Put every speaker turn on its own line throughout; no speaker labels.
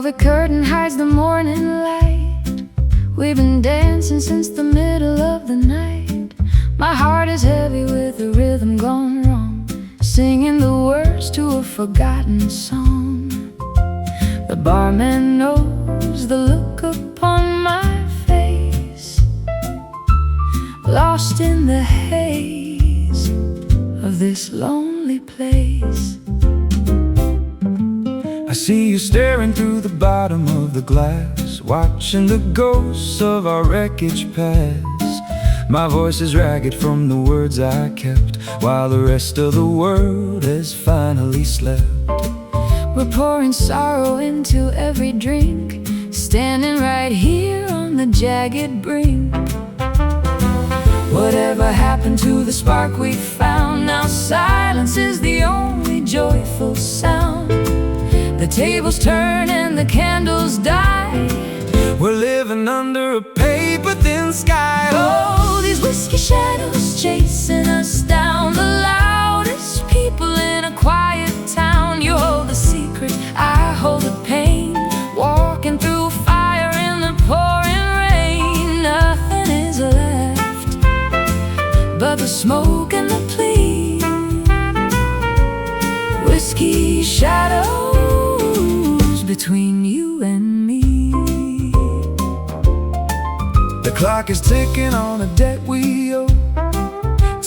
velvet curtain hides the morning light. We've been dancing since the middle of the night. My heart is heavy with the rhythm gone wrong, singing the words to a forgotten song. The barman knows the look upon my face, lost in the haze of this lonely place.
I see you staring through the bottom of the glass, watching the ghosts of our wreckage pass. My voice is ragged from the words I kept, while the rest of the world has finally slept.
We're pouring sorrow into every drink, standing right here on the jagged brink. Whatever happened to the spark we found? Now silence is the only joyful sound. The tables turn and the candles die.
We're living under a paper-thin sky.
Oh, these whiskey shadows chasing us down, the loudest people in a quiet town. You hold the secret, I hold the pain, walking through fire in the pouring rain. Nothing is left but the smoke and the plea. Whiskey shadows between you and me.
The clock is ticking on a debt we owe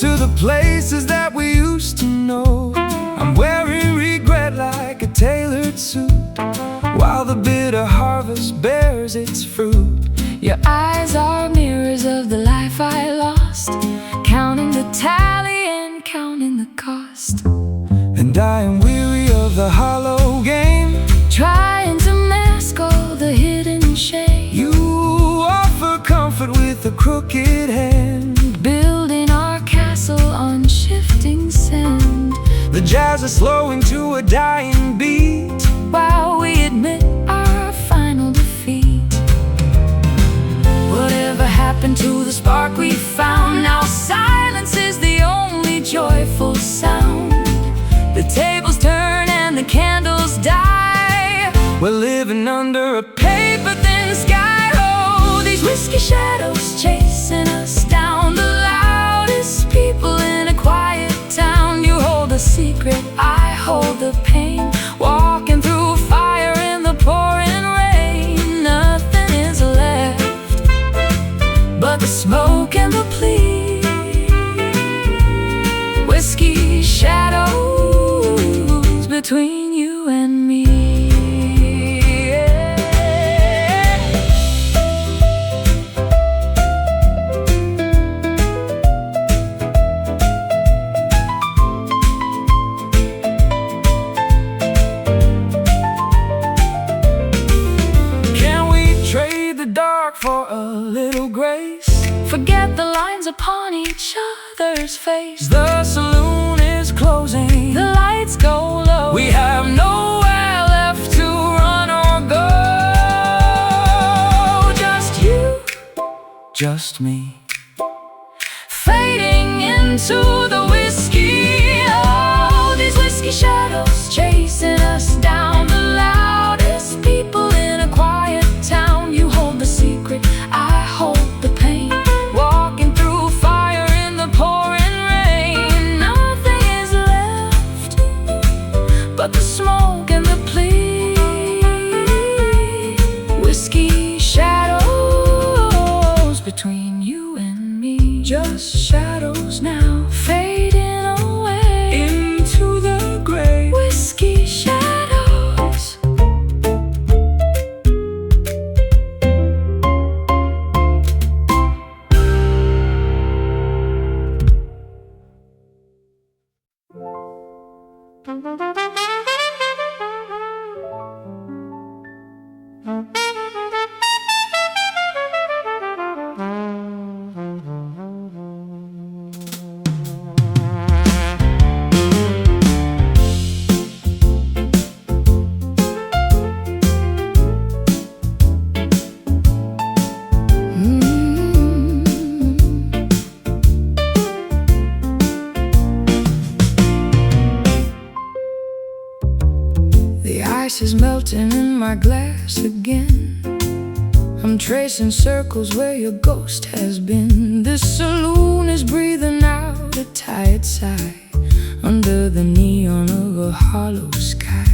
to the places that we used to know. I'm wearing regret like a tailored suit, while the bitter harvest bears its fruit.
Your eyes are mirrors of the life I lost, counting the tally and counting the cost.
And I am weary of the hollow game,
trying to mask all the hidden shame.
You offer comfort with a crooked hand,
building our castle on shifting sand.
The jazz is slowing to a dying beat,
while we admit our final defeat. Whatever happened to the spark we found? Now silence is the only joyful sound. The tables turn and the candles die.
We're living under a paper-thin sky.
Oh, these whiskey shadows chasing us down, the loudest people in a quiet town. You hold the secret, I hold the pain, walking through fire in the pouring rain. Nothing is left but the smoke and the plea. Whiskey shadows between you and me.
Can we trade the dark for a little grace?
Forget the lines upon each other's face.
The saloon is closing,
the lights go low.
We have nowhere left to run or go.
Just you,
just me,
fading into the whiskey. Oh, these whiskey shadows chasing us down, the loudest people in a quiet town. You hold the secret, I hold the pain, walking through fire in the pouring rain. Nothing is left but the smoke and the plea. Whiskey shadows between you and me.
just shadows now,
fading away
into the gray.
whiskey shadows. ice is melting in my glass again. I'm tracing circles where your ghost has been. This saloon is breathing out a tired sigh under the neon of a hollow sky.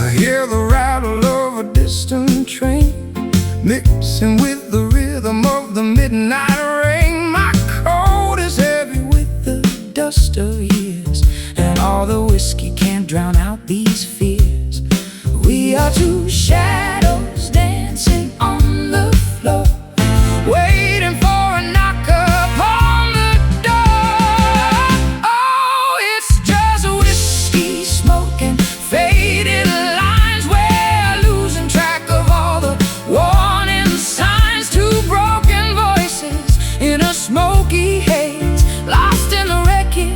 I hear the rattle of a distant train mixing with the rhythm of the midnight rain. My coat is heavy with the dust of years, and all the whiskey can't drown out these fears. We are two shadows dancing on the floor, waiting for a knock upon the door. Oh, it's just whiskey smoking, faded lines. We're losing track of all the warning signs. Two broken voices in a smoky haze, lost in the wreckage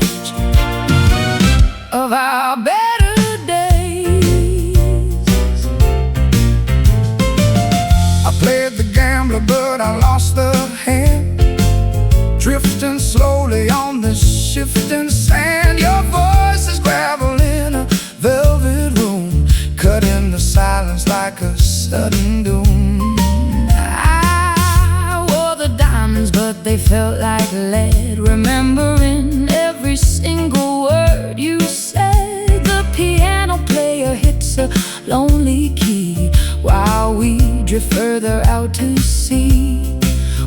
of our better days. I played the gambler, but I lost the hand, drifting slowly on the shifting sand. Your voice is gravel in a velvet room, cutting the silence like a sudden doom. I wore the diamonds, but they felt like lead, remembering every single word you said. The piano player hits a lonely key while we drift further out to sea.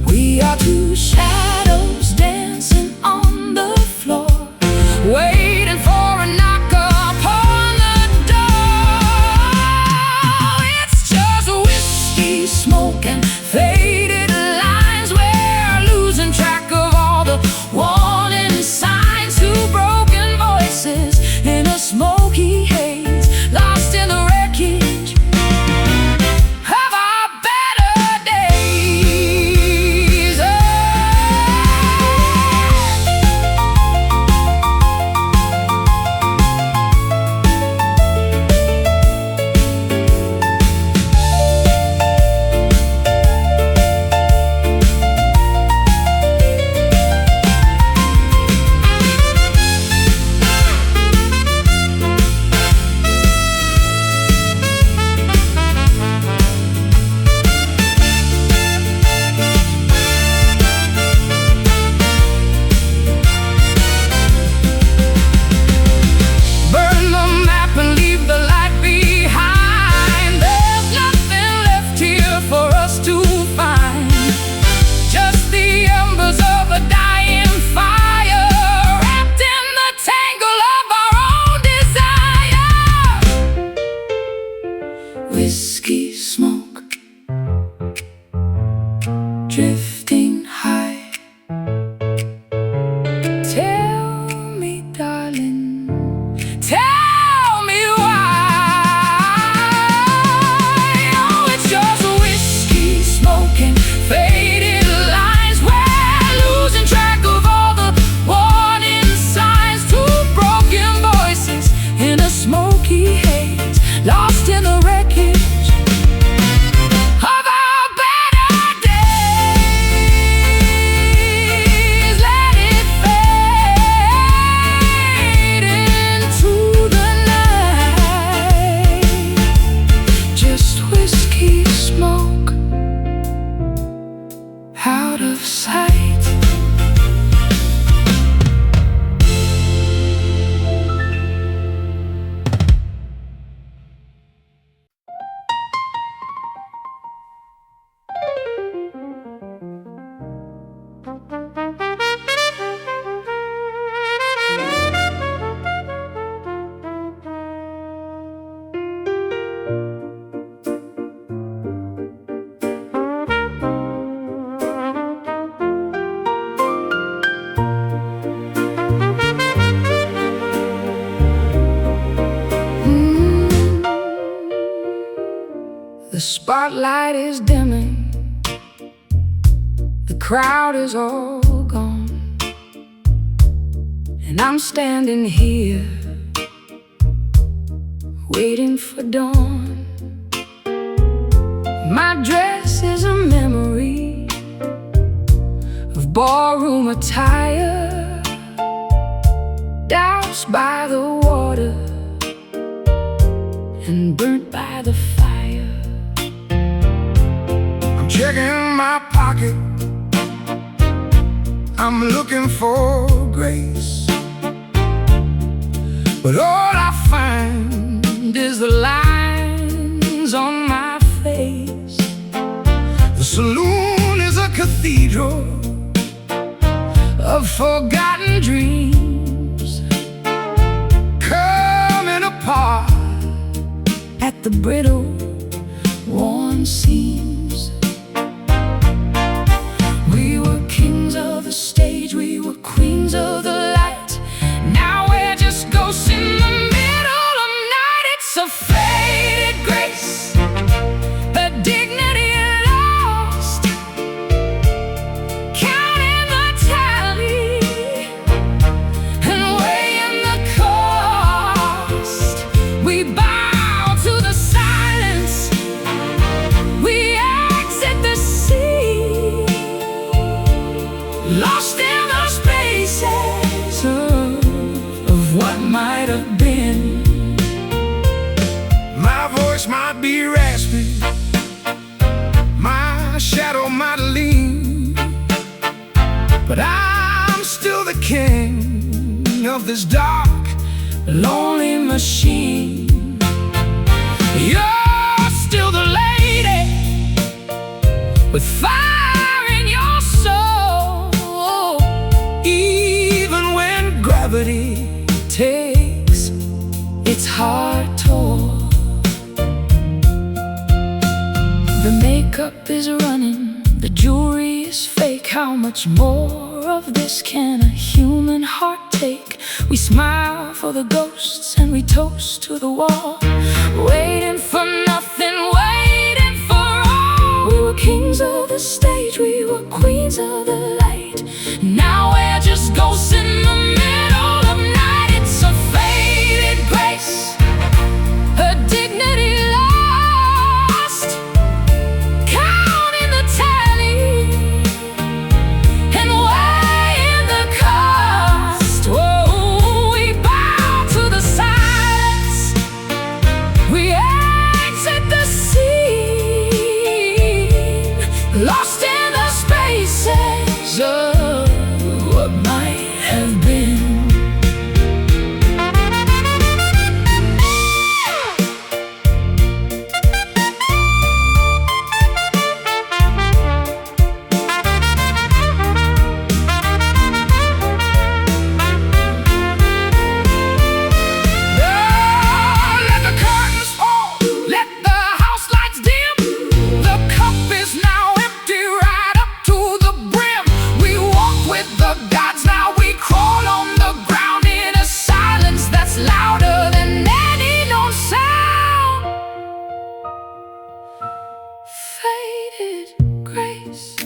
We are two shadows dancing on the floor, waiting for a knock upon the door. It's just whiskey smoking, faded lines. We're losing track of all the warning signs. Two broken voices in a smoky haze, lost in the wreckage of our better days. Burn the map and leave the light behind. There's nothing left here for us to find, just the embers of a dying fire, wrapped in the tangle of our own desire. Whiskey smoke, drifting high. Tell me, darling, tell me why. Oh, it's just whiskey smoking, faded lines. We're losing track of all the warning signs. Two broken voices in a smoky haze, lost in the wreckage of our better days. Let it fade into the night. Just whiskey smoke, out of sight. The spotlight is dimming, the crowd is all gone, and I'm standing here waiting for dawn. My dress is a memory of ballroom attire, doused by the water
and burnt by the fire.
I'm checking my pocket, I'm looking for grace, but all I find is the lines on my face. The saloon is a cathedral of forgotten dreams, coming apart
At the brittle, worn seams. We were kings of the stage, we were queens of the light. Now we're just ghosts in the middle of night. It's a faded grace, a dignity lost, counting the tally and weighing the cost. We bow to the silence, we exit the sea, lost in the spaces of what might have been.
My voice might be raspy, my shadow might lean, but I'm still the king of this dark,
Lonely machine.
you're still the lady
With fire in your soul,
even when
gravity takes its hard toll. The makeup is running, the jewelry is fake. How much more of this can a human heart take? We smile for the ghosts and we toast to the wall, waiting for nothing, waiting for all. We were kings of the stage, we were queens of the light. Now we're just ghosts in the middle of night. It's a faded grace, a dignity lost, counting the tally and weighing the cost. Whoa, we bow to the silence, we exit the scene, lost in the spaces of what might have been.
Let the curtains fall, let the house lights dim. The cup is now empty right up to the brim. We walk with the gods, now we crawl on the ground in a silence that's louder than any known sound.
Faded grace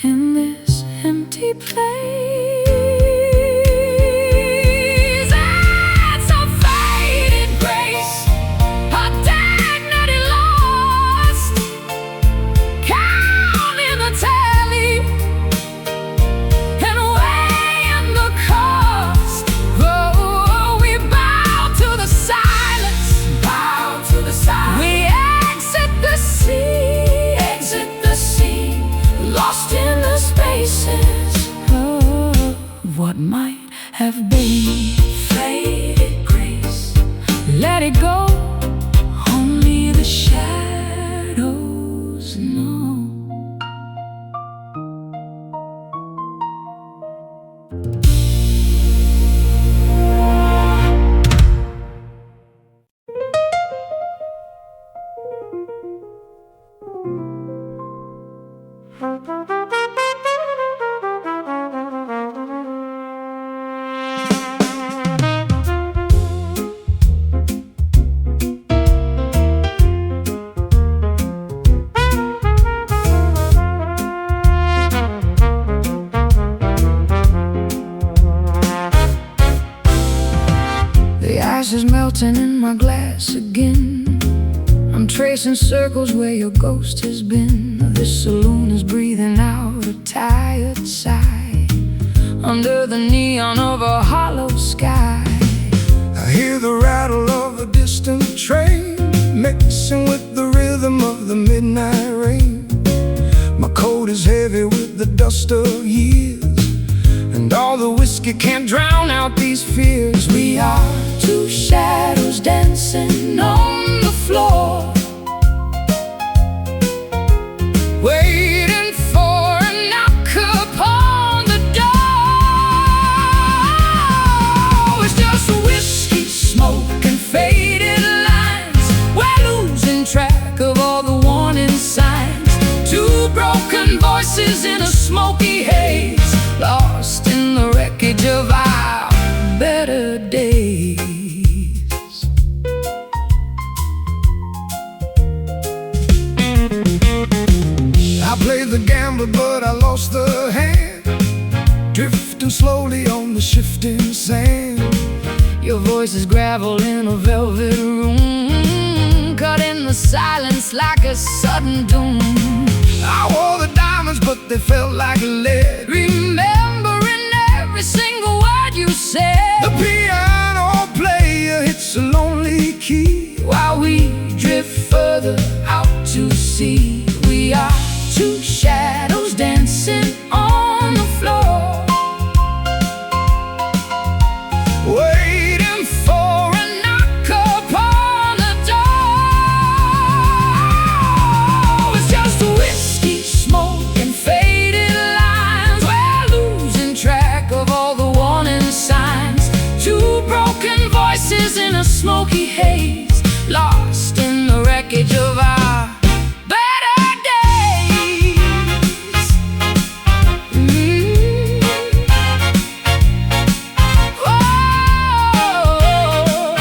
in this empty place. It's a faded grace, a dignity lost, counting the tally and weighing the cost. Oh, we bow to the silence, bow to the silence. We exit the sea, lost in the spaces of what might have been. Faded grace, let it go, only the shadows know. The ice is melting in my glass again. I'm tracing circles where your ghost has been. This saloon is breathing out a tired sigh under the neon of a hollow sky.
I hear the rattle of train, mixing with the rhythm of the midnight rain. My coat is heavy with the dust of years, and all the whiskey can't drown out these fears.
We are two shadows dancing on the floor,
waiting for a knock upon the door.
it's just whiskey, smoke, and faded lines. We're losing track of all the warning signs. Two broken voices in a smoky haze, lost in the wreckage of our better days.
I played the gambler, but I lost the hand, drifting slowly on the shifting sand.
Your voice is gravel in a velvet room, cut in the silence like a sudden doom.
I wore the diamonds, but they felt like lead,
Remembering every single word you said.
the piano player hits a lonely key,
While we drift further out to sea, we are two shadows dancing on the floor,
waiting for
a knock upon the door. It's just whiskey, smoke, and faded lines. We're losing track of all the warning signs. Two broken voices in a smoky haze, lost in the wreckage of our better days. Oh, oh.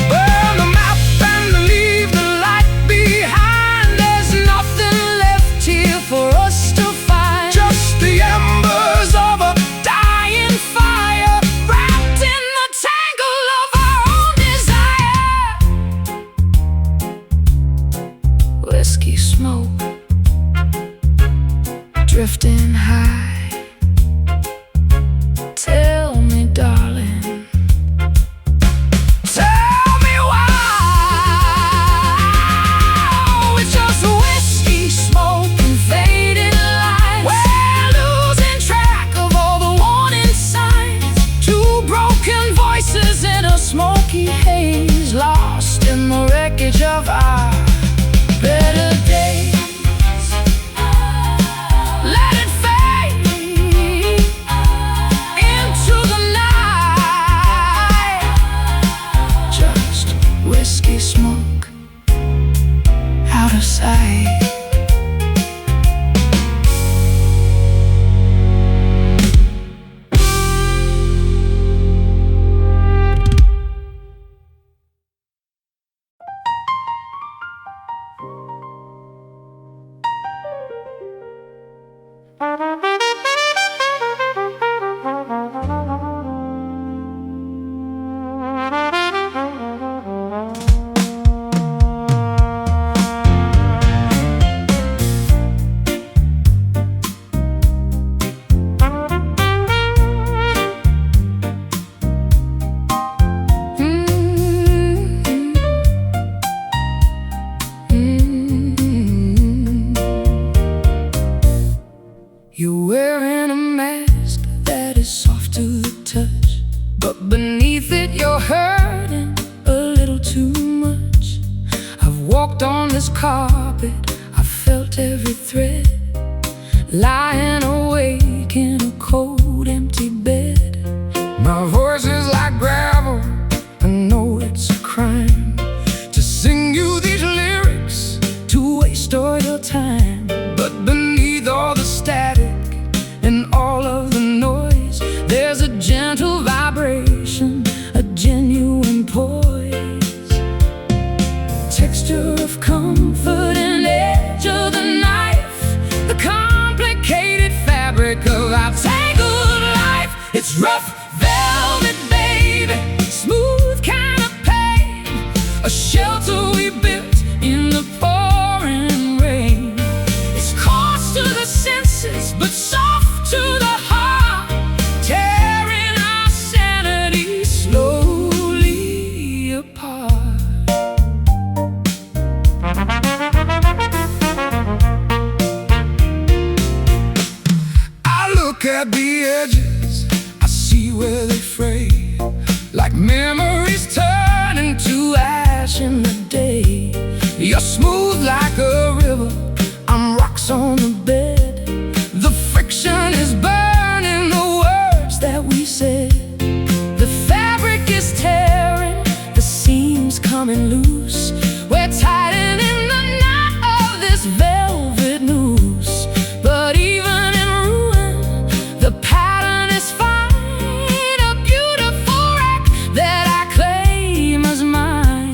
burn the map and leave the light behind.
There's nothing left here for us to find.
Just the embers of a
Dying fire, wrapped in the tangle of our own desire. Whiskey smoke, drifting high. Tell me, darling, tell me why. It's just whiskey, smoke, and faded lines. We're losing track of all the warning signs. Two broken voices in a smoky haze, lost in the wreckage of our better days. Let it fade into the night. Just whiskey, smoke, out of sight. You're wearing a mask that is soft to the touch, but beneath it you're hurting a little too much. I've walked on this carpet, I've felt every thread, lying awake in a cold, empty bed.
My voice is like gravel, I know it's a crime to sing you these lyrics,
To waste all your time,
but beneath all the static and all of the noise,
there's a gentle vibration
fabric of our tangled life. It's rough velvet, baby, smooth kind of pain, a shelter we built in the pouring rain. It's coarse to the senses, but soft to the heart, tearing our sanity slowly apart. I look at the edges, I see where they fray, like memories turning to ash in the day. You're smooth like a river, I'm rocks on the bed. The friction is burning the words that we said. The fabric is tearing, the seams coming loose. We're tightening the knot of this velvet noose. But even in ruin, the pattern is fine, a beautiful wreck that I claim as mine.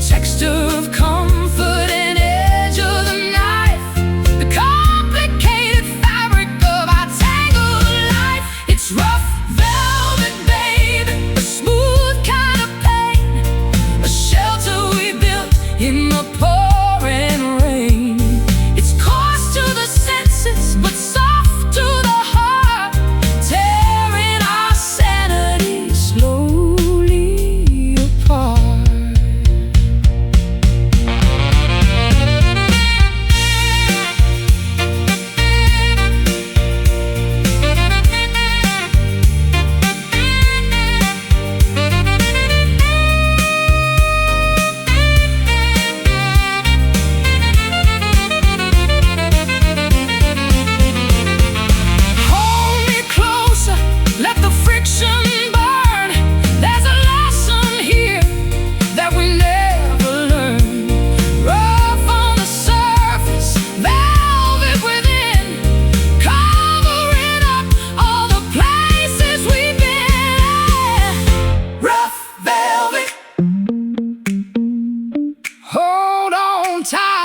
Texture of comfort and edge of the knife, the complicated fabric of our tangled life. It's rough velvet, baby, a smooth kind of pain, a shelter we built in the pouring rain. It's coarse to the senses, but soft to the heart, tearing our sanity slowly apart. Hold me closer, let the friction burn. There's a lesson here that we never learned. Rough on the surface, velvet within, covering up all the places we've been. Rough velvet, hold on tight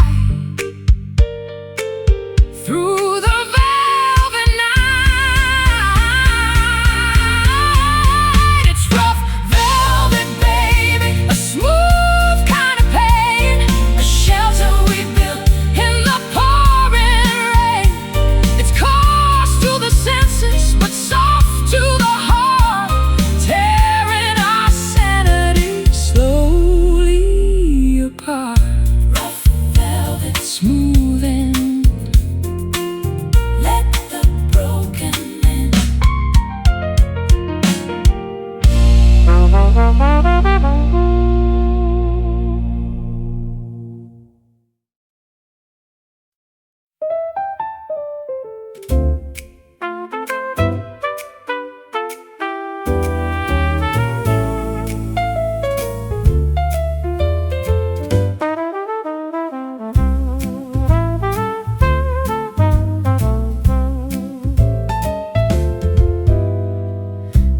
through the velvet night. It's rough velvet, baby, a smooth kind of pain, a shelter we built in the pouring rain. It's coarse to the senses, but soft to the heart, tearing our sanity slowly apart. Rough velvet, smoothing, let the broken mend.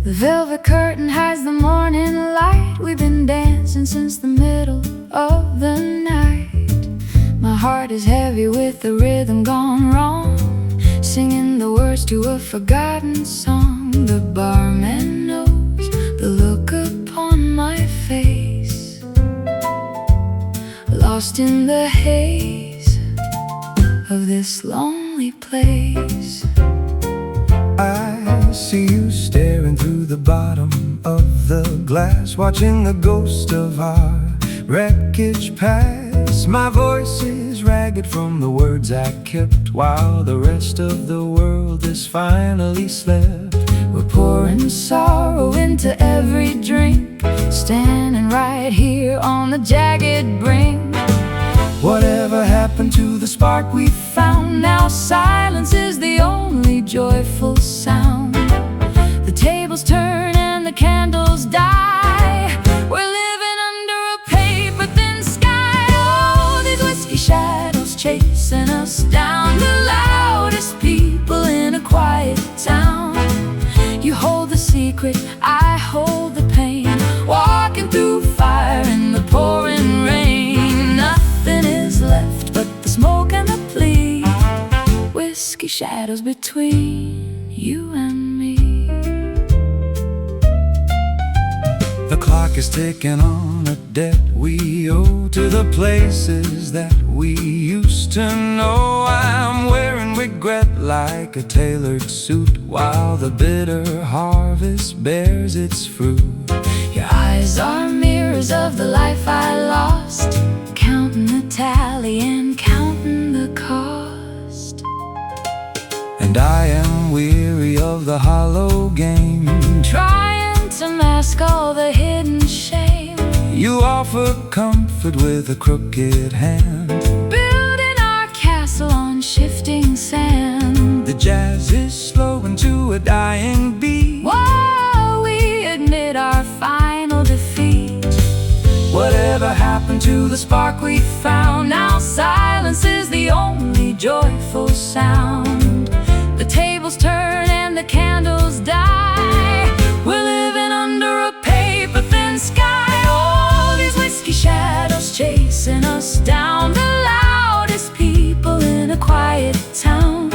The velvet curtain hides the morning light. We've been dancing since the middle of the night. My heart is heavy with the rhythm gone wrong, singing the words to a forgotten song. The barman knows the look upon my face, lost in the haze of this lonely place. I see you staring through the bottom of the glass, watching the ghost of our wreckage pass. My voice is ragged from the words I kept, while the rest of the world is finally slept. We're pouring sorrow into every drink, standing right here on the jagged brink. Whatever happened to the spark we found? Now silence is the only joyful sound. The tables turn and the candles die. We're living under a paper thin sky. Oh, these whiskey shadows chasing us down, the loudest people in a quiet town. You hold the secret, I hold the pain, walking through fire in the pouring rain. Nothing is left but the smoke and the plea. We're
whiskey shadows between you and me.
The clock is ticking on a debt we owe to the places that we used to know. I'm wearing regret like a tailored suit while the bitter harvest bears its fruit.
Your eyes are mirrors of the life I lost, counting the tally and counting the cost.
And I am weary of the hollow game,
trying to mask all the hidden shame.
You offer comfort with a crooked hand,
building our castle on shifting sand.
The jazz is slowing to a dying beat
while we admit our final defeat.
Whatever happened to the spark we found?
Now silence is the only joyful sound. The tables turn and the candles die. We're living under a paper-thin sky. All these whiskey shadows chasing us down. The loudest people in a quiet town.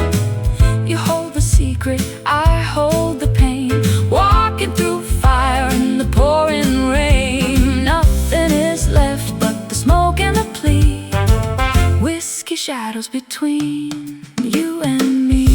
You hold the secret, I hold the pain. Walking through fire in the pouring rain. Nothing is left but the smoke and the plea. Whiskey shadows between you and me.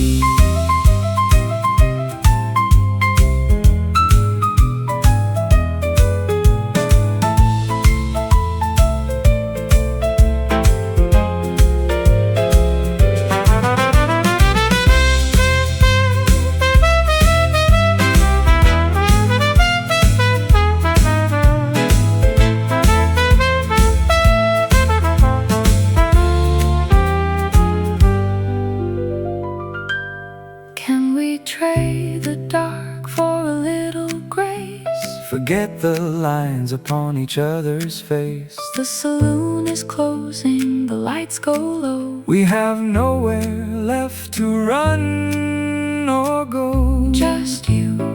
Trade the dark for a little grace.
Forget the lines upon each other's face.
The saloon is closing, the lights go low.
We have nowhere left to run or go.
Just you,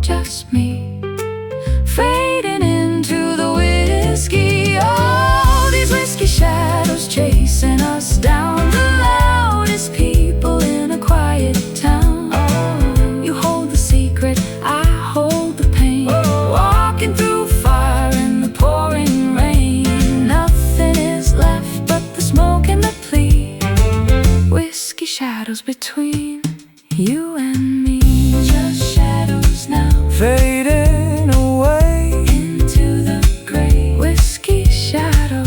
just me, fading into the whiskey. All these whiskey shadows chasing us down. The loudest people in a quiet town. I hold the pain. Walking through fire in the pouring rain. Nothing is left but the smoke and the plea. Whiskey shadows between you and me. Just shadows now,
fading away
into the gray. Whiskey shadows.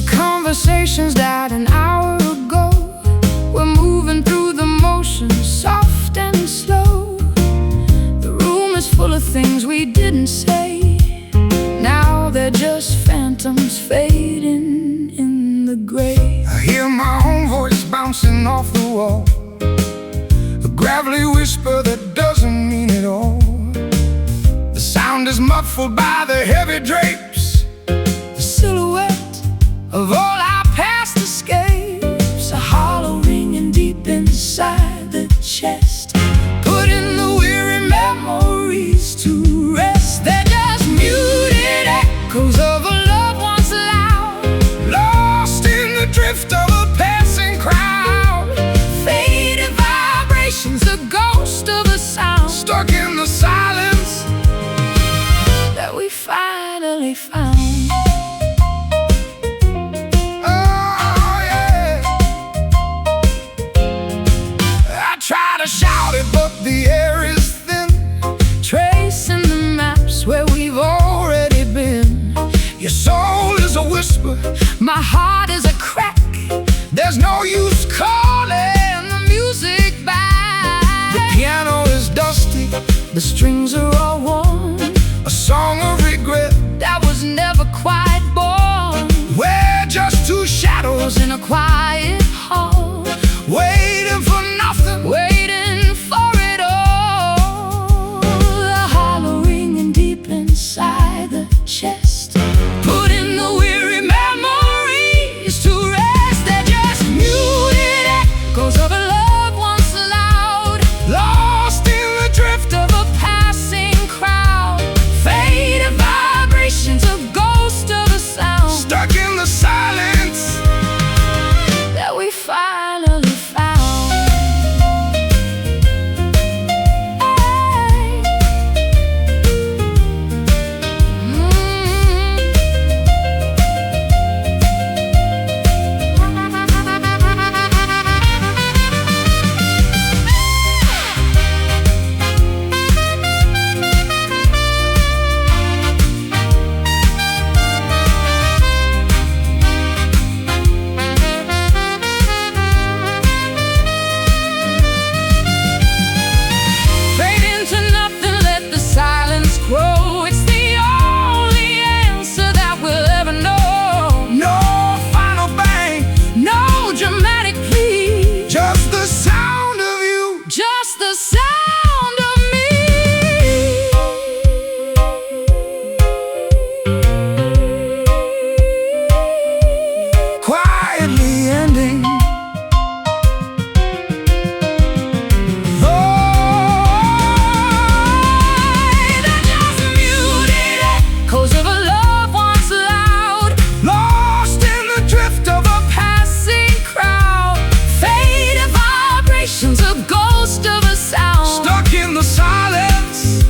Conversations died an hour ago. We're moving through the motions, soft and slow. The room is full of things we didn't say. Now they're just phantoms fading in the gray.
I hear my own voice bouncing off the wall, a gravelly whisper that doesn't mean it all. The sound is muffled by the heavy drapes,
the silhouette of all our past escapes. A hollow ringing deep inside the chest, putting the weary memories to rest. They're just muted echoes of a love once loud,
lost in the drift of a passing crowd.
Faded vibrations, the ghost of a sound,
stuck in the silence
that we finally found.
Shout it, but the air is thin,
tracing the maps where we've already been.
whisper, my heart is a crack. There's no use calling the music back. The piano is dusty, the strings are all worn. A song of regret that was never quite born. We're just two shadows in a quiet hall, waiting for nothing, waiting for it all. The hollow ringing deep inside the chest, putting the weary memories to rest. They're just muted echoes of a love once loud, lost in the drift of a passing crowd. Faded vibrations, a ghost of a sound, stuck in the silence that we finally found. Fade into nothing, let the silence grow. It's the only answer that we'll ever know. No final bang, no dramatic plea, just the sound of you, just the sound of me. Quietly ending. They're just muted echoes of a love once loud, lost in the drift of a passing crowd. Faded vibrations, a ghost of a sound, stuck in the silence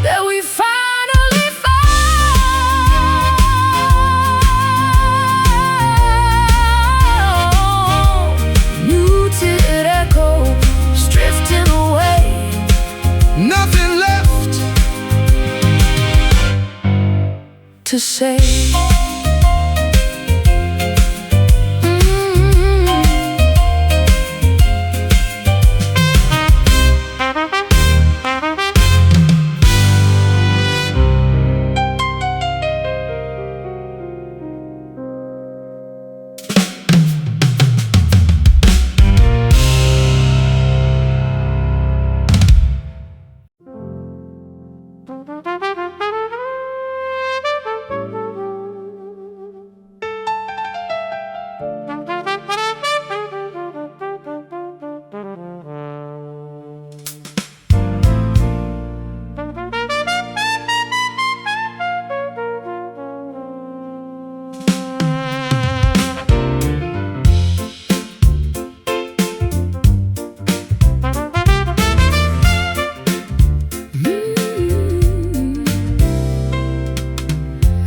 that we finally found. Muted echoes drifting away, nothing left to say.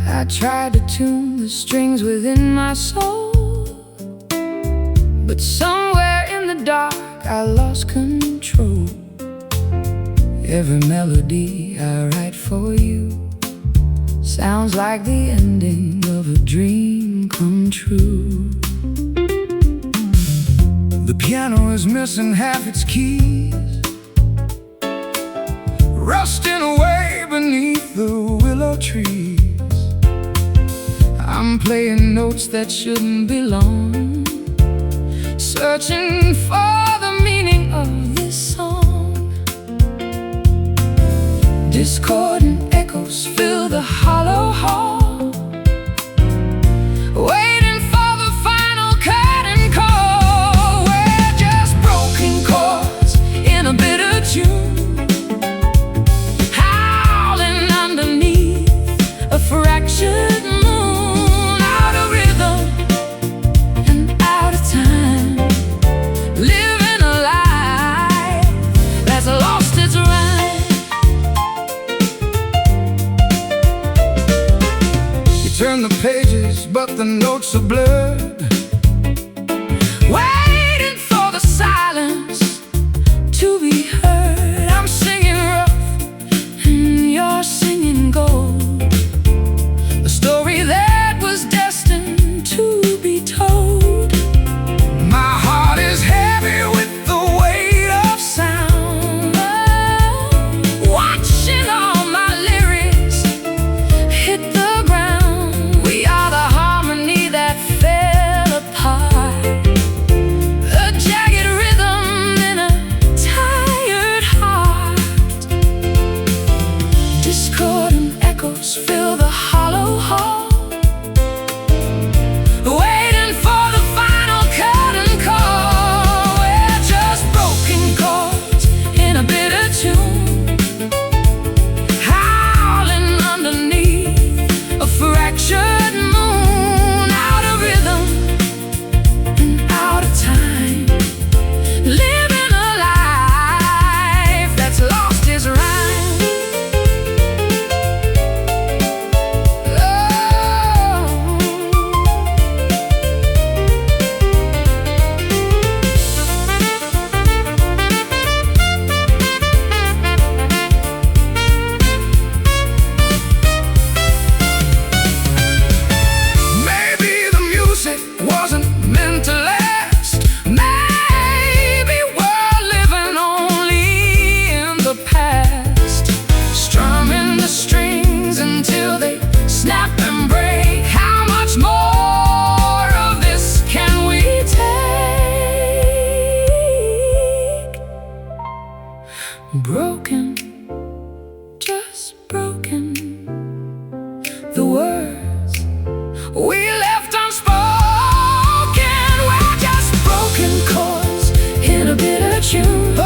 I tried to tune the strings within my soul, but somewhere in the dark I lost control. Every melody I write for you sounds like the ending of a dream come true. The piano is missing half its keys, rusting away beneath the willow trees. I'm playing notes that shouldn't belong, searching for the meaning of this song. Discordant echoes fill the hollow hall, waiting for the final curtain call. We're just broken chords in a bitter tune, howling underneath a fractured moon. Out of rhythm and out of time, living a life that's lost its rhyme. You turn the pages, but the notes are blurred, waiting for the silence to be heard. I'm singing rough and you're singing gold, a story that was dead we left unspoken. We're just broken chords in a bitter tune. Oh,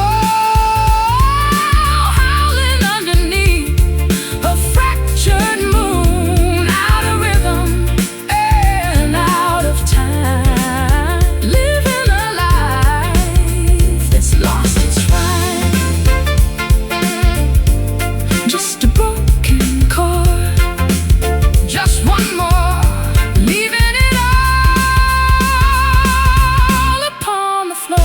howling underneath a fractured moon, out of rhythm and out of time, living a life that's lost its rhyme. Just a broken chord, just one more, leaving it all upon the floor.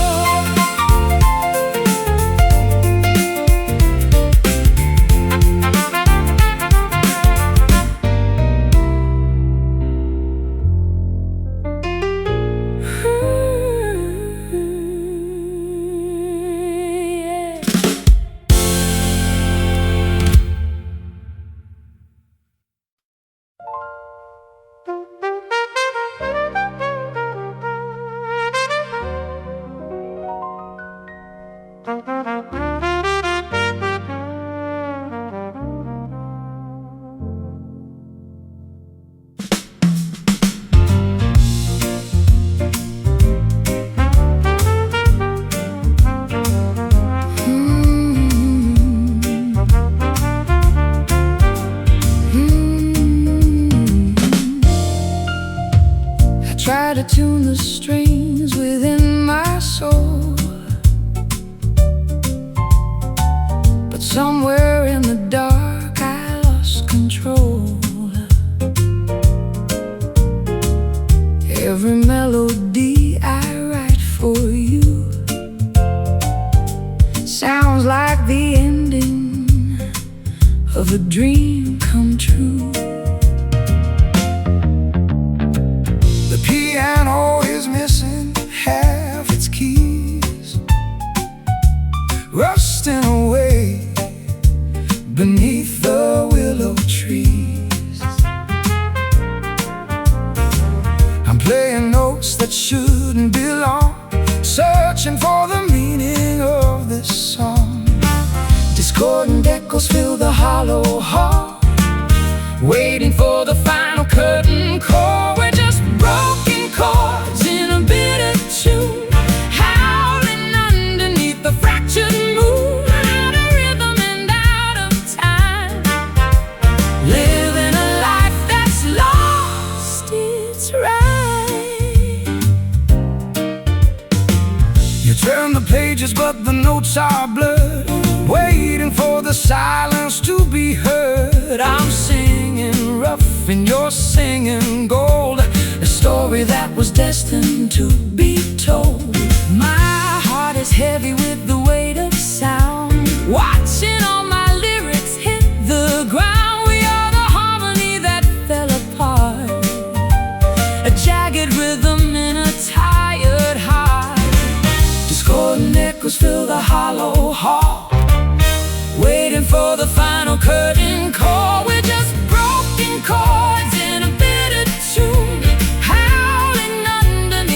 Try to tune the strings within my soul, but somewhere in the dark I lost control. Every melody I write for you sounds like the ending of a dream come true. The piano is missing half its keys, rusting away beneath the willow trees. I'm playing notes that shouldn't belong, searching for the meaning of this song. Discordant echoes fill the hollow hall, waiting for the final curtain call. We're just broken chords in a bitter tune, howling underneath the fractured moon, out of rhythm and out of time, living a life that's lost its rhyme. You turn the pages but the notes are blurred, waiting for the silence to be heard. I'm singing rough and you're singing gold, a story that was destined to be told. My heart is heavy with the weight of sound, watching all my lyrics hit the ground. We are the harmony that fell apart, a jagged rhythm in a tired heart. Discordant echoes fill the hollow hall, waiting for the final curtain call. We're just broken chords in a bitter tune, howling underneath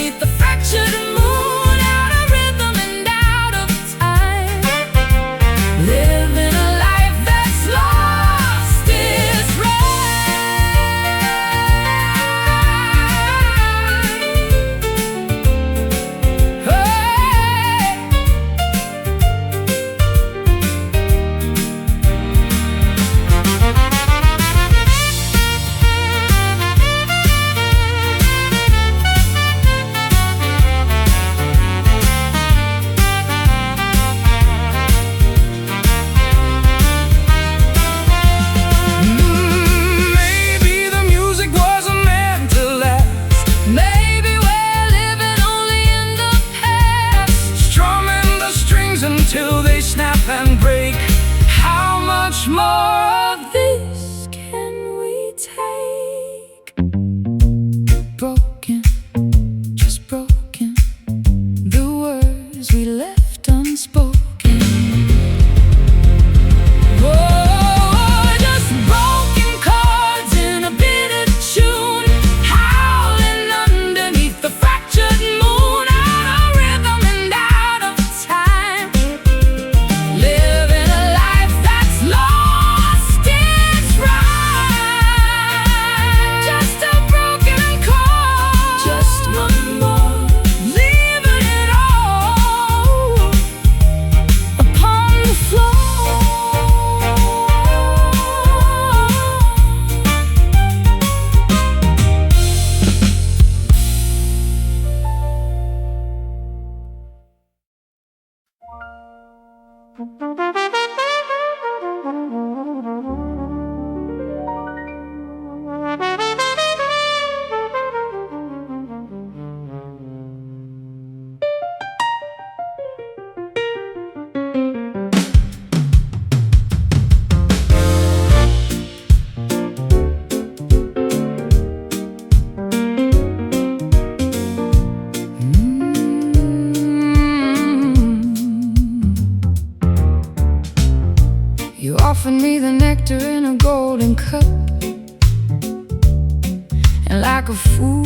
like a fool,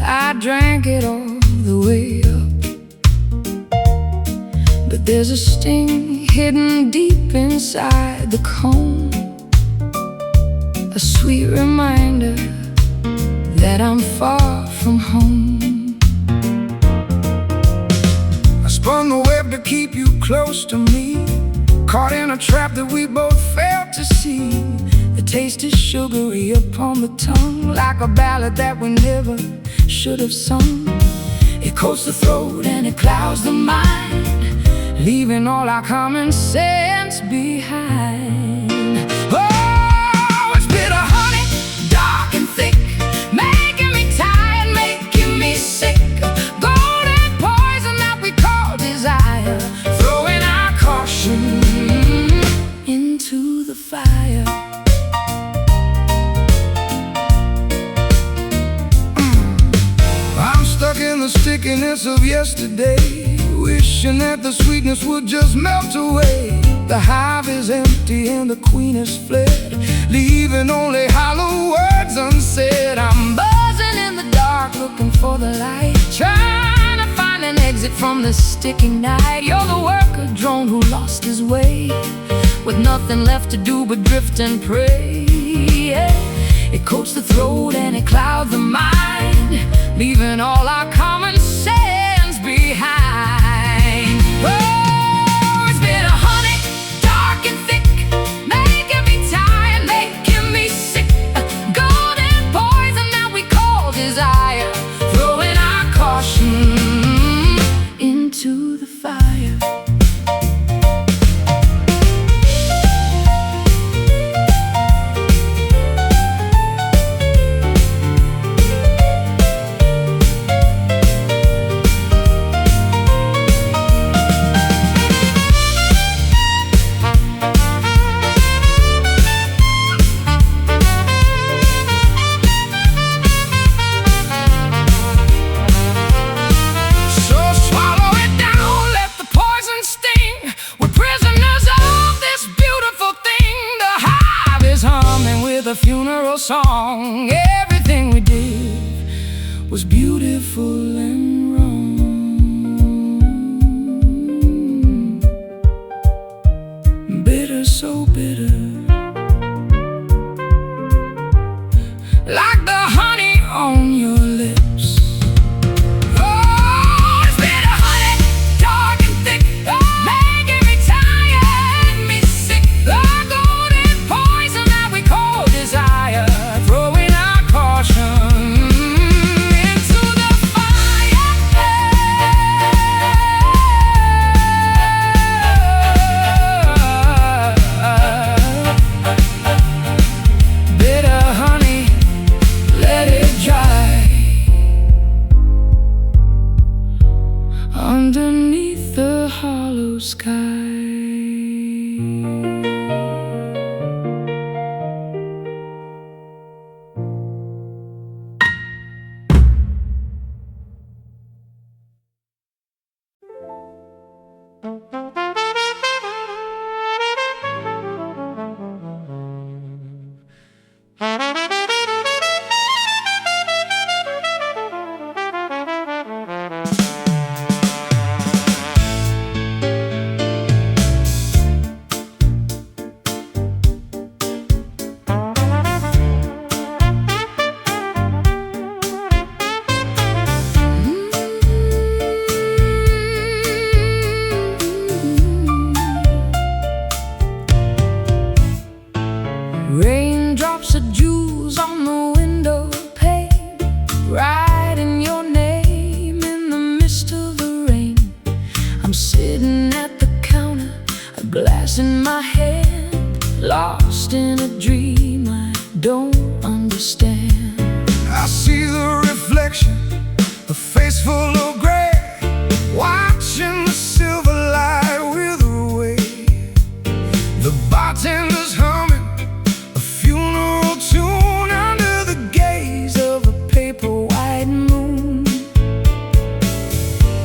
I drank it all the way up. But there's a sting hidden deep inside the cone, a sweet reminder that I'm far from home.
I spun the web to keep you close to me, caught in a trap that we both failed to see. The taste is sugary upon the tongue, like a ballad that we never should have sung. It coats the throat and it clouds the mind, leaving all our common sense behind. Oh, it's bitter honey, dark and thick, making me tired, making me sick. Golden poison that we call desire, throwing our caution into the fire. I'm stuck in the stickiness of yesterday, wishing that the sweetness would just melt away. The hive is empty and the queen has fled, leaving only hollow words unsaid. I'm buzzing in the dark, looking for the light, trying to find an exit from the sticking night. You're the worker drone who lost his way, with nothing left to do but drift and pray. It coats the throat and it clouds the mind, leaving all our common sense behind. Oh, it's bitter honey, dark and thick, making me tired, making me sick. Golden poison that we call desire, throwing our caution into the fire. A funeral song, everything we did was beautiful and wrong. Bitter, so bitter, like the honey on your lips. Oh, it's bitter honey, dark and thick, making me tired, me sick. The golden poison that we call desire, throwing our caution into the fire. Bitter honey, let it dry underneath the hollow sky. Raindrops of jewels on the window pane, writing your name in the mist of the rain. I'm sitting at the counter, a glass in my hand, lost in a dream I don't understand.
I see the reflection, a face full of gray, watching the silver light wither away. The bartender's humming a funeral tune under the gaze of a paper white moon.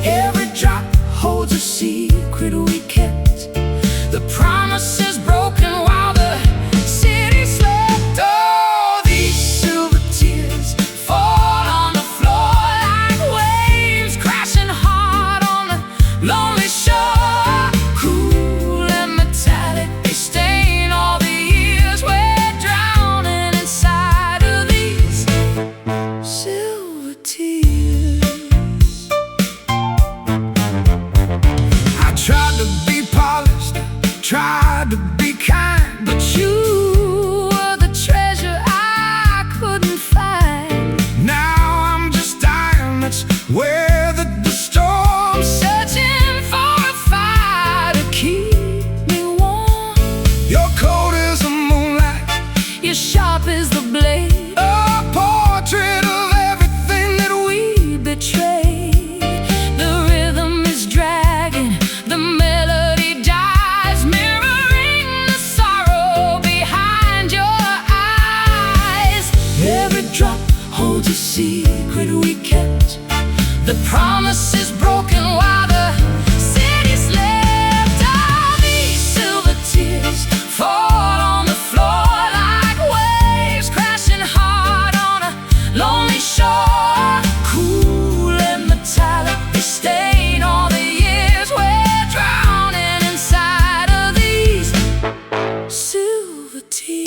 Every drop holds a secret we kept, the promises broken while the city slept. Oh, these silver tears fall
secret we kept. The promise is broken while the city slept. All these silver tears fall on the floor like waves crashing hard on a lonely shore. Cool and metallic, they stain all the years we're drowning inside of these silver tears.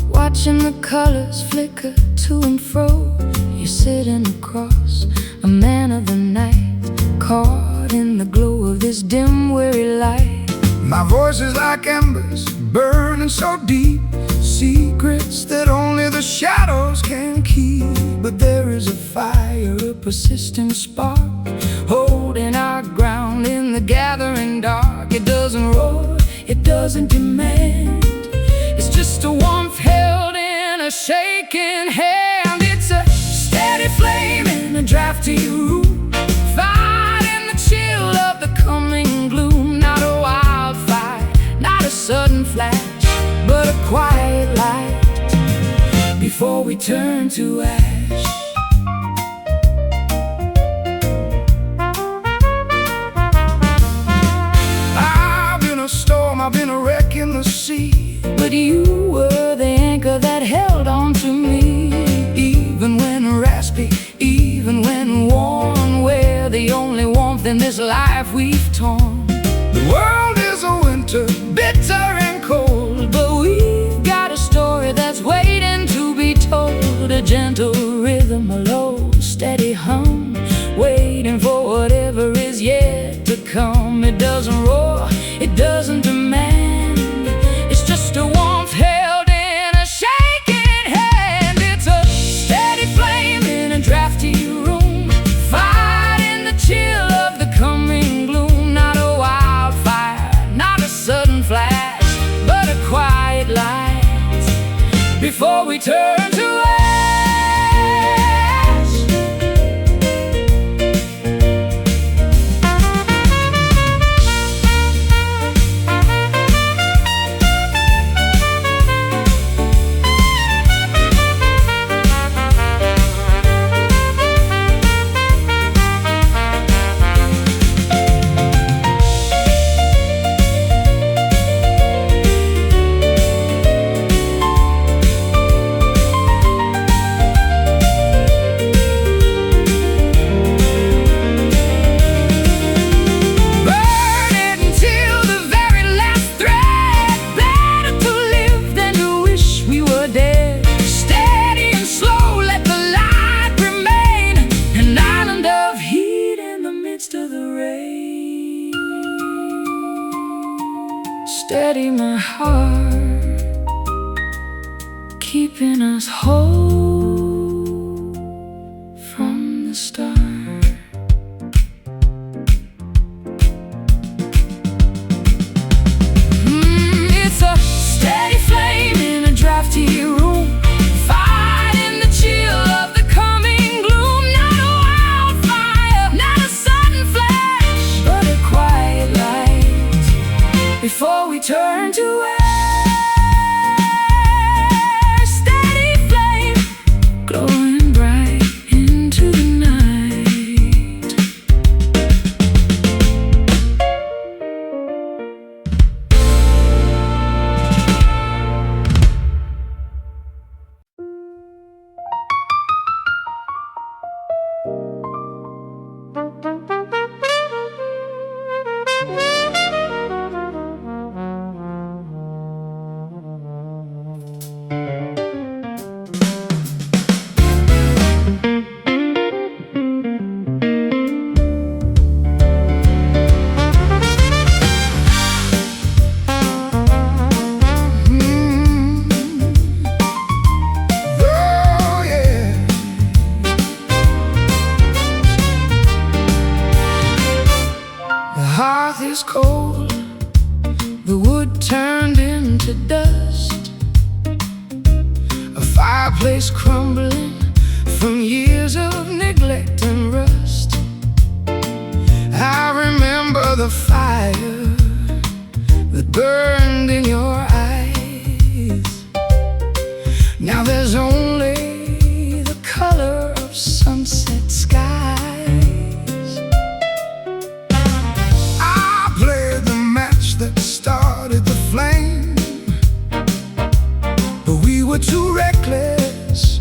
Watching the colors flicker to and fro. You're sitting across a man of the night, caught in the glow of this dim, weary light.
My voice is like embers, burning so deep, secrets that only the shadows can keep.
But there is a fire, a persistent spark, holding our ground in the gathering dark. It doesn't roar, it doesn't demand. It's just a warmth held in a shaking hand. It's a steady flame in a drafty room, fighting the chill of the coming gloom. Not a wildfire, not a sudden flash, but a quiet light before we turn to ash.
I've been a storm, I've been a wreck in the sea,
but you were the anchor that held on to me. Even when raspy, even when worn, we're the only warmth in this life we've torn.
The world is a winter, bitter and cold,
but we've got a story that's waiting to be told. A gentle rhythm, a low, steady hum, waiting for whatever is yet to come. It doesn't roar, it doesn't demand. It's just a warmth held in a shaking hand. It's a steady flame in a drafty room, fighting the chill of the coming gloom. Not a wildfire, not a sudden flash, but a quiet light before we turn to ash. keeping us whole from the start. It's a steady flame in a drafty room, fighting the chill of the coming gloom. Not a wildfire, not a sudden flash, but a quiet light before we turn to air. Steady flame, glowing bright into the night.
Oh, yeah. The hearth is cold, the wood turned into dust, a fireplace crumbling from years of neglect and rust. I remember the fire that burned in your eyes. Now there's only the color of sunset skies. I played the match that started the flame, but we were too reckless,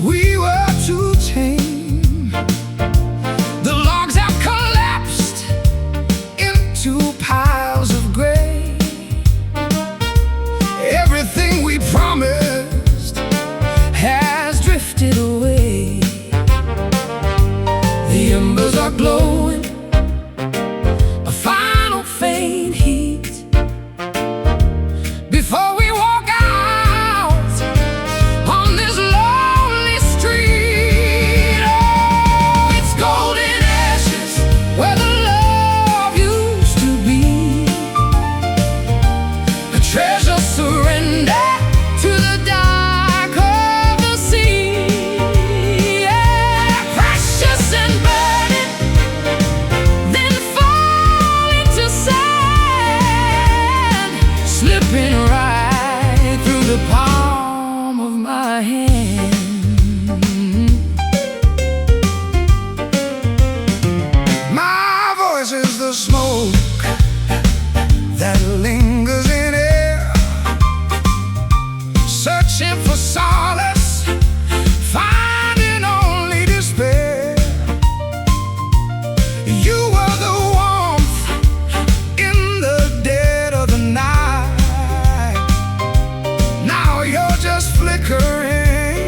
we were too tame. The logs have collapsed into piles of gray. Everything we promised has drifted away. The embers are glowing, a final faint heat before we walk out on this lonely street. Oh, it's golden ashes where the love used to be, a treasure surrendered to the dark of the sea. Yeah, precious and burning, then fall into sand, slipping right through the palm of my hand. My voice is the smoke that lingers in air, searching for solace, finding only despair. You were the warmth in the dead of the night. Now you're just flickering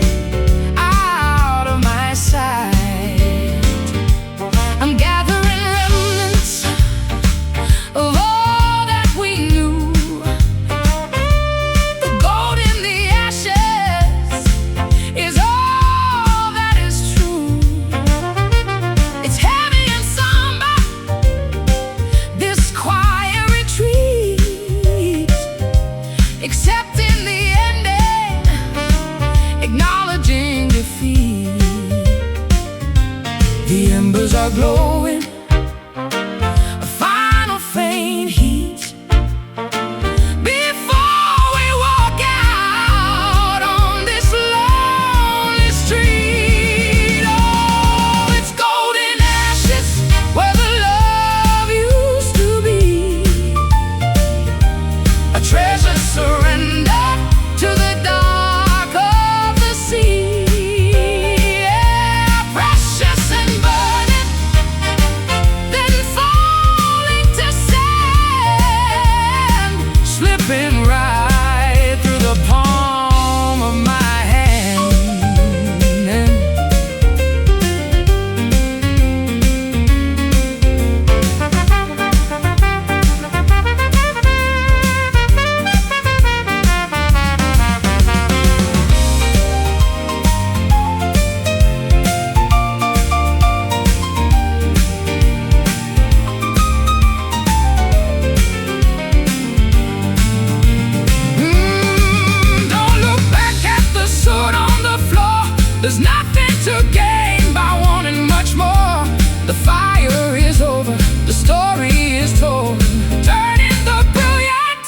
There's nothing to gain by wanting much more. The fire is over, the story is told. Turning the brilliant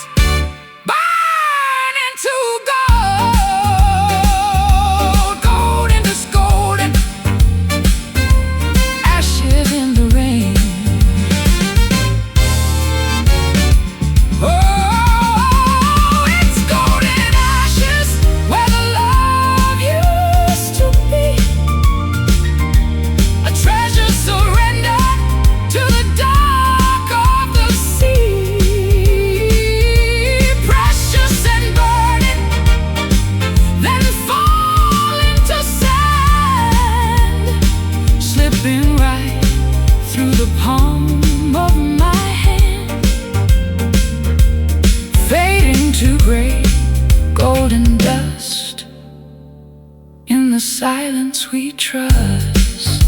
burn into gold. Gold into golden, ashes in the rain. Oh, it's golden ashes where the love used to be. A treasure surrendered to the dark of the sea. Precious and burning, then fall into sand, slipping right through the palm of my hand, fading to gray, golden dust. In the silence we trust.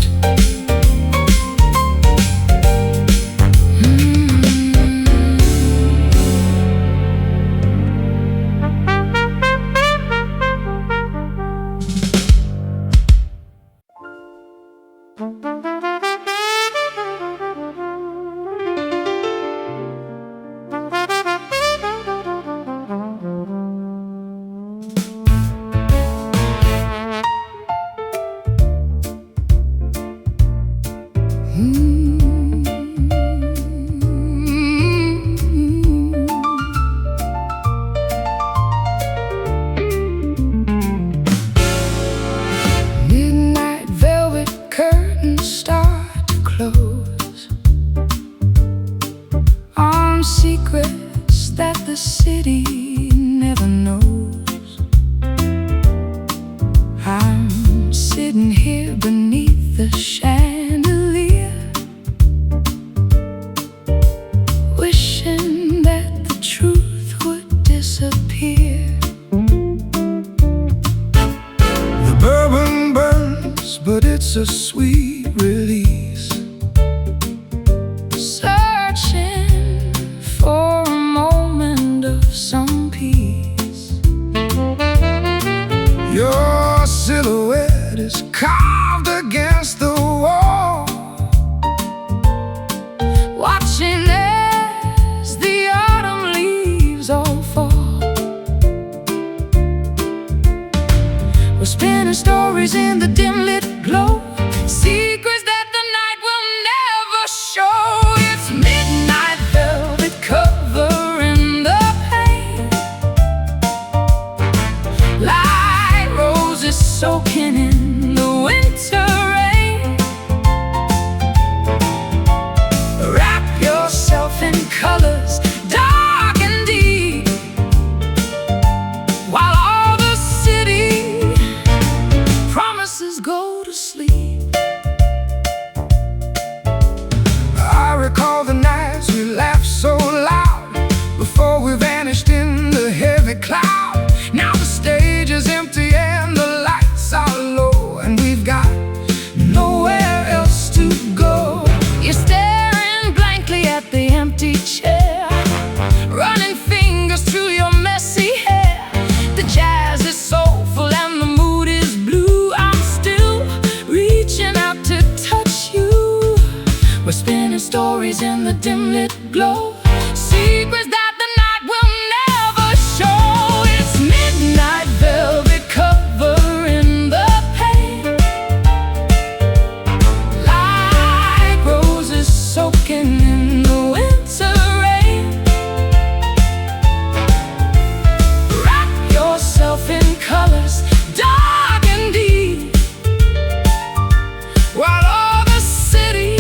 Midnight velvet curtains start to close on secrets that the city never knows. I'm sitting here beneath the chandelier, wishing that the truth would disappear.
The bourbon burns, but it's a sweet release.
Searching for a moment of some peace.
Your silhouette is carved against the wall.
Watching as the autumn leaves all fall. We're spinning stories in the dim lit glow, secrets that the night will never show. It's midnight velvet covering the pain, like roses soaking in the winter rain. Wrap yourself in colors dark and deep, while all the city promises go to sleep.
I recall the nights we laughed so loud before we vanished in the heavy cloud.
Now the stage is empty and the lights are low, and we've got nowhere else to go. You're staring blankly at the empty chair, running fingers through your messy hair. The jazz is soulful and the mood is blue. I'm still reaching out to touch you. We're spinning stories in the dim lit glow, secrets that the night will never show. It's midnight velvet covering the pain, like roses soaking in the winter rain. Wrap yourself in colors dark and deep, while all the city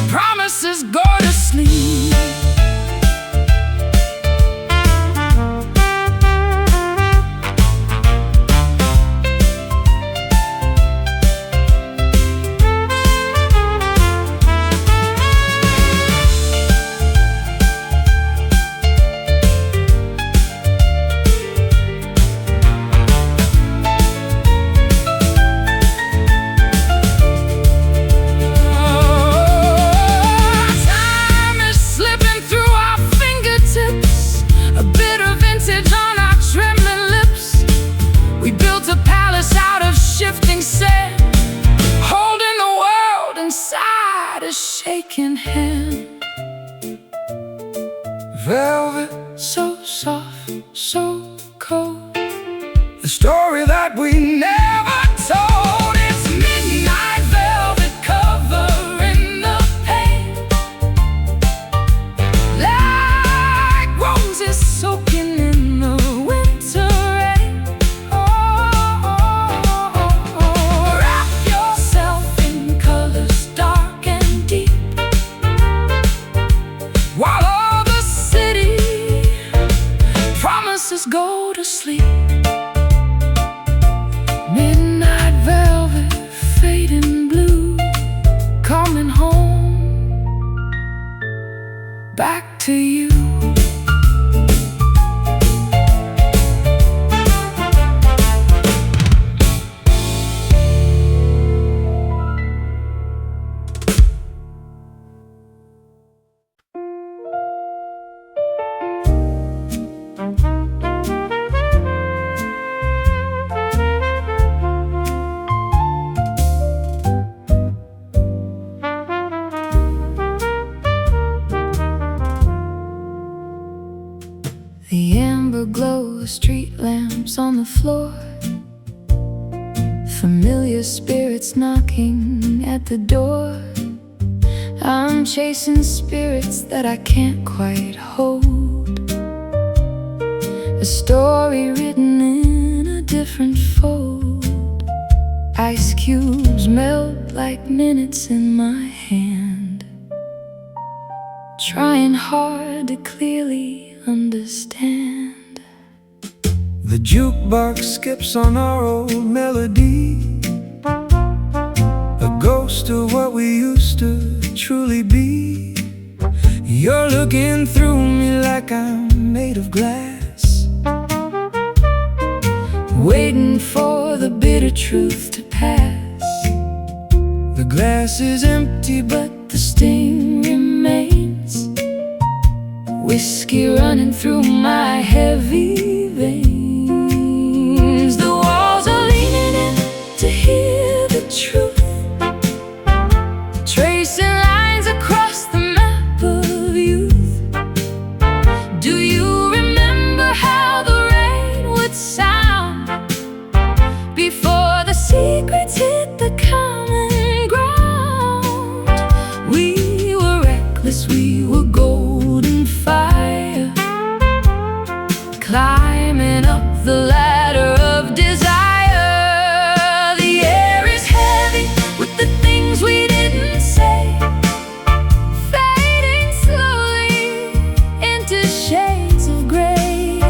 promises go to sleep. the story that we never told. It's midnight velvet covering the pain,
like roses soaking in the winter rain.
Wrap yourself in colors dark and deep,
while
all the city promises go to sleep. Midnight velvet, fading blue, coming home back to you. The amber glow of street lamps on the floor, familiar spirits knocking at the door. I'm chasing spirits that I can't quite hold, a story written in a different fold. Ice cubes melt like minutes in my hand, trying hard to clearly understand.
the jukebox skips on our old melody, a ghost of what we used to truly be. You're looking through me like I'm made of glass,
waiting for the bitter truth to pass.
the glass is empty
But the sting remains, whiskey running through my heavy veins. The walls are leaning in to hear the truth, tracing lines across the map of youth. Do you remember how the rain would sound before the secrets hit the common ground? We were reckless, we were golden fire, climbing up the ladder of desire. The air is heavy with the things we didn't say, fading slowly into shades of gray.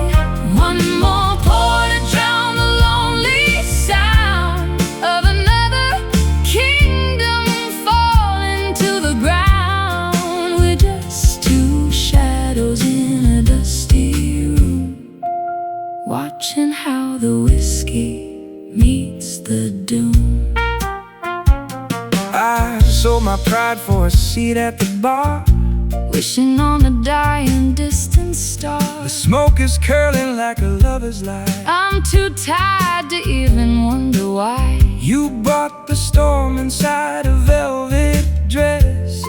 One more pour to drown the lonely sound of another kingdom falling to the ground. We're just two shadows in a dusty room, watching how the whiskey meets the doom.
I sold my pride for a seat at the bar,
Wishing on a dying distant star.
the smoke is curling like a lover's lie.
I'm too tired to even wonder why.
You brought the storm inside a velvet dress,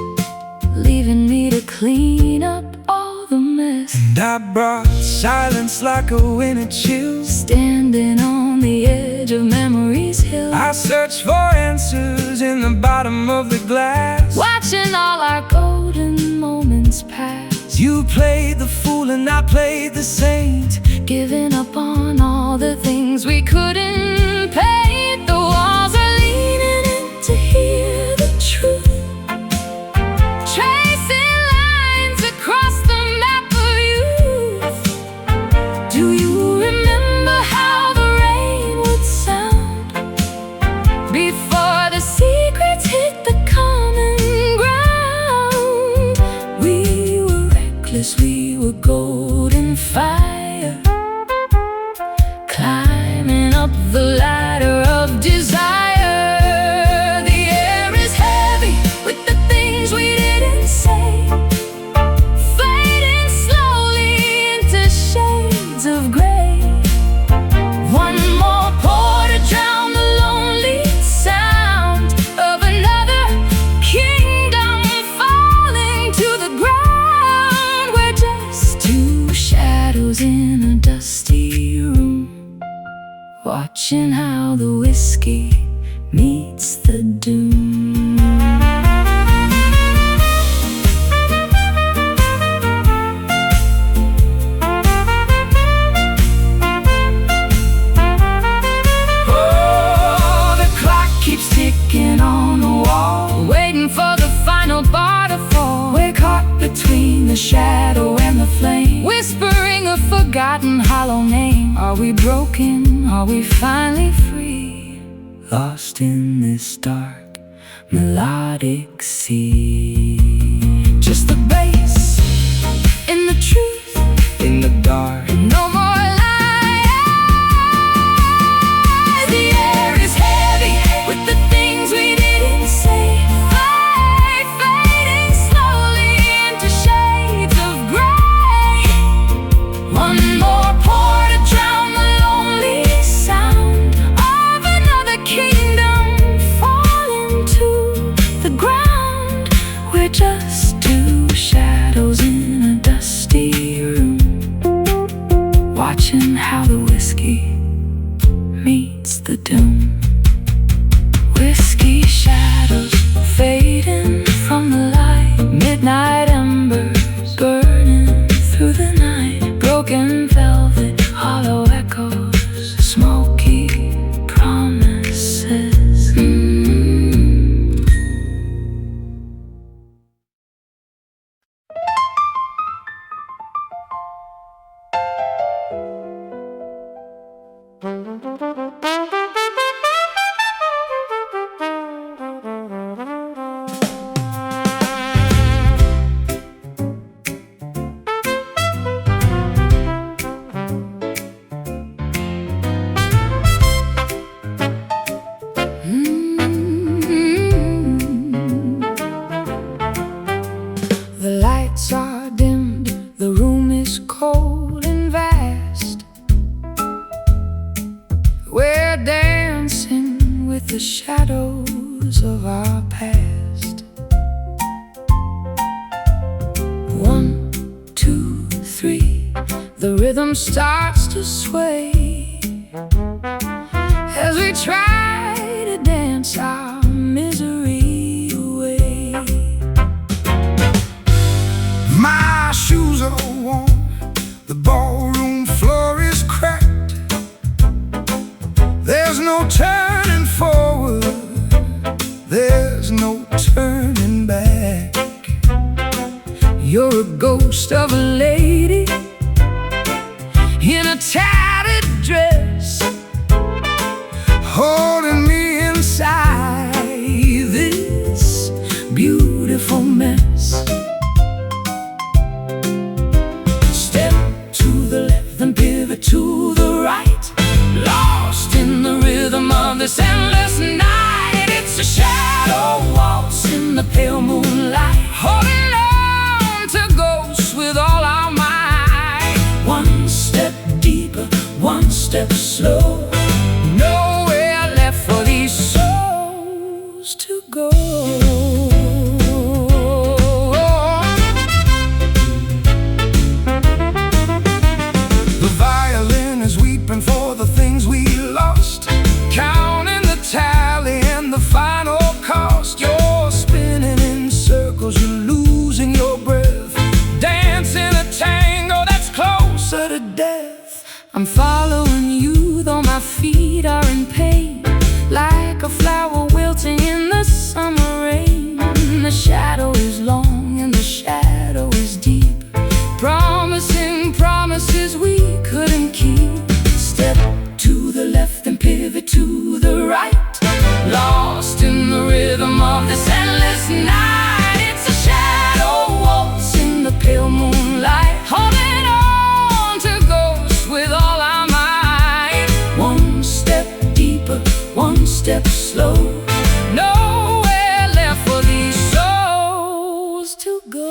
Leaving me to clean up all the mess.
and I brought silence like a winter chill.
Standing on the edge of memory's hill,
I search for answers in the bottom of the glass.
watching all our golden moments pass.
You played the fool and I played the saint,
Giving up on all the things we couldn't paint. The walls are leaning in to hear the truth, tracing lines across the map of youth. Do you remember how the rain would sound before the secrets hit the common ground? We were reckless, we were golden fire, climbing up the ladder of desire. The air is heavy with the things we didn't say, fading slowly into shades of gray. One more pour to drown the lonely sound of another kingdom falling to the ground. We're just two shadows in a dusty room, watching how the whiskey meets the doom.
Oh, the clock keeps ticking on the wall,
Waiting for the final bar to fall.
we're caught between the shadow and the flame.
Whispering a forgotten hollow name. Are we broken? Are we finally free?
Lost in this dark, melodic sea.
Just the bass in the truth,
In the dark,
no more lies.
the air is heavy with the things we didn't say.
Fading slowly into shades of gray.
One more pour to drown the lonely sound
Of another kingdom falling to
the ground. We're just two shadows in a dusty room, watching how the whiskey meets the doom. Whiskey shadows fading from the light, midnight embers burning through the night. Broken velvet, hollow echoes, smoky promises.
The lights are dimmed, the room is cold and vast.
We're dancing with the shadows of our past. 1, 2, 3, the rhythm starts to sway as we try to dance our misery away.
My shoes are worn, the ballroom floor is cracked. There's no turning forward, there's no turning back.
You're a ghost of a lady in a tattered dress,
Holding me
inside this beautiful mess. Step to the left and pivot to the right, lost in the rhythm of this endless night. It's a shadow waltz in the pale moonlight, holding on to ghosts with all our might. One step deeper, one step slow, nowhere left for these souls to go.
The violin is weeping for the things we lost,
Counting the tally and the final cost. You're spinning in circles, you're losing your breath, dancing a tango that's closer to death. I'm following you, though my feet are in pain, like a flower wilting in the summer rain. The shadow is long and the shadow is deep, promising promises we couldn't keep. Step to the left and pivot to the right, lost in the rhythm of this endless night. It's a shadow waltz in the pale moonlight, holding on to ghosts with all our might. One step deeper, one step slow, nowhere left for these souls to go.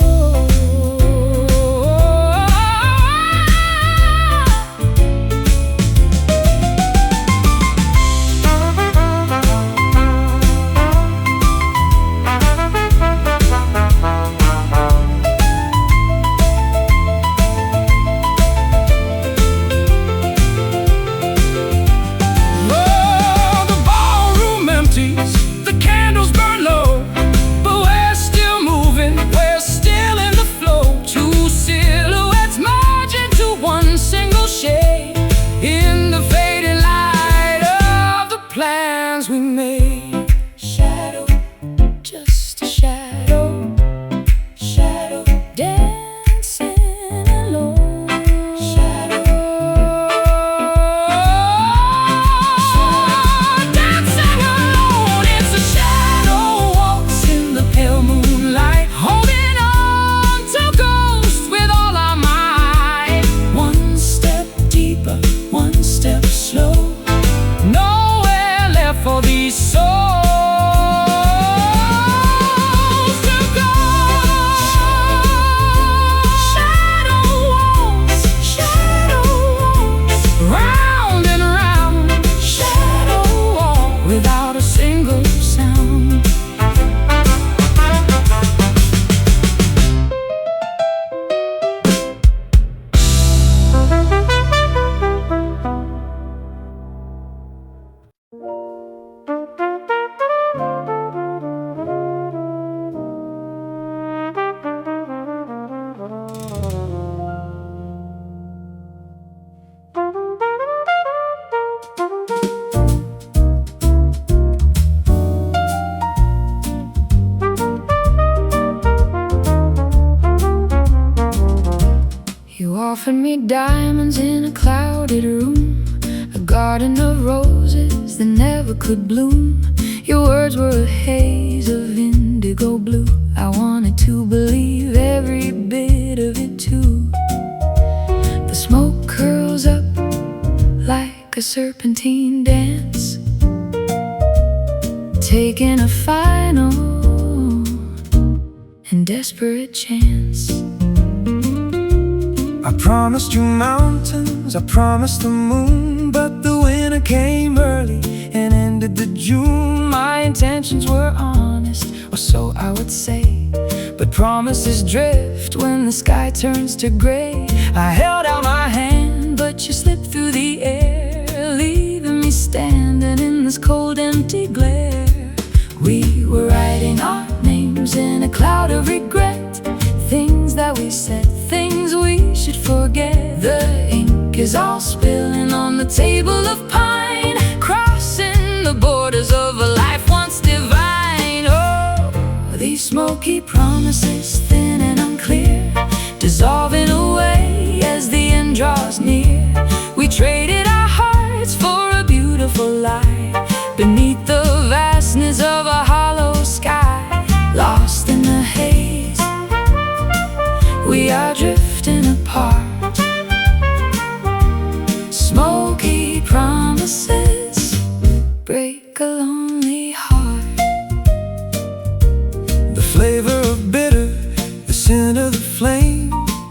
garden of roses that never could bloom. Your words were a haze of indigo blue. I wanted to believe every bit of it too. The smoke curls up like a serpentine dance, taking a final and desperate chance.
I promised you mountains, I promised the moon, but the winter came early and ended the June.
My intentions were honest, or so I would say, but promises drift when the sky turns to gray. I held out my hand, but you slipped through the air, leaving me standing in this cold, empty glare. We were writing our names in a cloud of regret, things that we said, things we should forget. The ink is all spilling on the table of pine, crossing the borders of a life once divine. Oh, these smoky promises, thin and unclear, dissolving away as the end draws near. We traded our hearts for a beautiful lie, beneath the vastness of a hollow sky. Lost in the haze, we are drifting apart. Smoky promises break a lonely heart.
The flavor of bitter, the scent of the flame.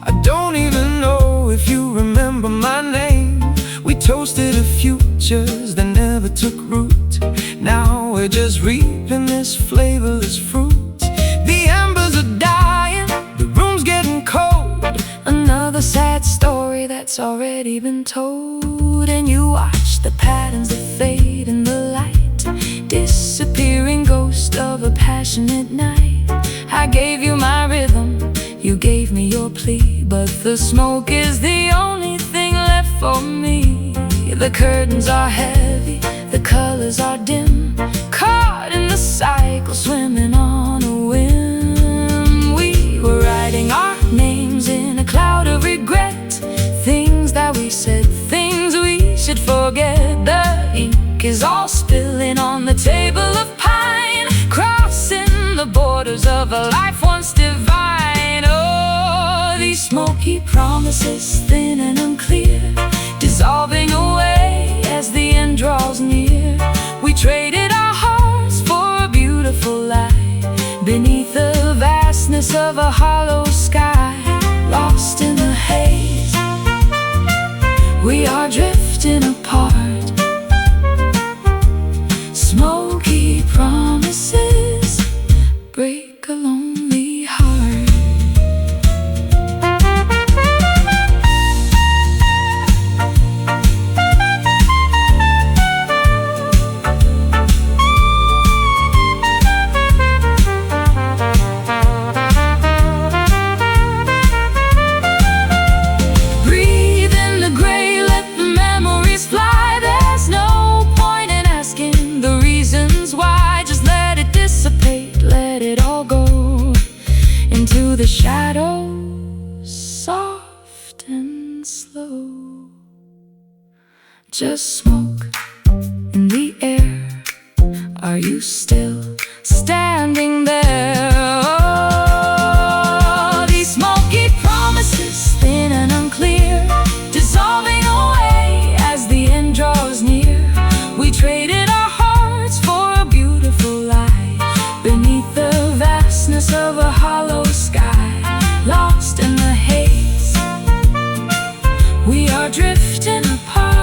I don't even know if you remember my name. We toasted a futures that never took root. Now we're just reaping this flavorless fruit. The embers are dying, the room's getting cold.
Another sad story that's already been told. And you watch the patterns that fade in the light, disappearing ghost of a passionate night. I gave you my rhythm, you gave me your plea, but the smoke is the only thing left for me. The curtains are heavy, the colors are dim, caught in the cycle, swimming on a whim. We were writing our names in a cloud of regret, things that we said, things we should forget. The ink is all spilling on the table of pine, crossing the borders of a life once divine. Oh, these smoky promises, thin and unclear, dissolving away as the end draws near. We traded our hearts for a beautiful lie, beneath the vastness of a hollow sky. Lost in the haze, we are drifting apart. Smoky promises break a lonely heart. The shadows, soft and slow, just smoke in the air. Are you still standing there? Oh, these smoky promises, thin and unclear, dissolving away as the end draws near. We traded our hearts for a beautiful lie, beneath the vastness of a hollow sky. Lost in the haze, we are drifting apart.